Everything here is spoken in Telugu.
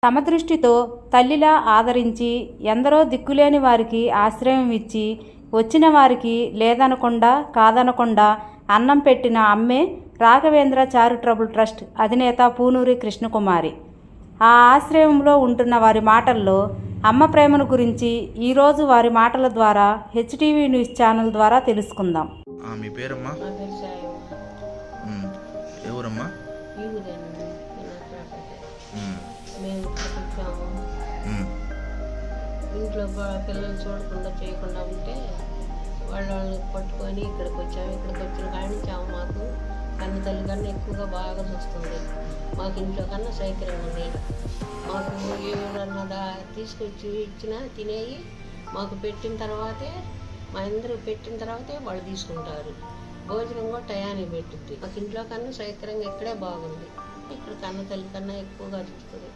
సమదృష్టితో తల్లిలా ఆదరించి ఎందరో దిక్కులేని వారికి ఆశ్రయం ఇచ్చి వచ్చిన వారికి లేదనకుండా కాదనకుండా అన్నం పెట్టిన అమ్మే రాఘవేంద్ర చారిటబుల్ ట్రస్ట్ అధినేత పూనూరి కృష్ణకుమారి. ఆ ఆశ్రయంలో ఉంటున్న వారి మాటల్లో అమ్మ ప్రేమను గురించి ఈరోజు వారి మాటల ద్వారా హెచ్టీవీ న్యూస్ ఛానల్ ద్వారా తెలుసుకుందాం. మీ పేరమ్మా? ఎవరమ్మా? ఇంట్లో పిల్లలు చూడకుండా చేయకుండా ఉంటే వాళ్ళని పట్టుకొని ఇక్కడికి వచ్చాము. ఇక్కడికి వచ్చిన కాడి నుంచి మాకు కన్న తల్లి కన్నా ఎక్కువగా బాగా చూస్తుంది. మాకు ఇంట్లో కన్నా సౌకర్యం ఉంది. మాకు ఎవరన్నా తీసుకొచ్చి ఇచ్చినా తినేవి మాకు పెట్టిన తర్వాతే, మా అందరూ పెట్టిన తర్వాతే వాళ్ళు తీసుకుంటారు. భోజనం కూడా టయానికి పెట్టుద్ది. మాకు ఇంట్లో కన్నా సౌకర్యంగా ఇక్కడే బాగుంది. ఇక్కడ కన్న తల్లి కన్నా ఎక్కువగా చూస్తుంది.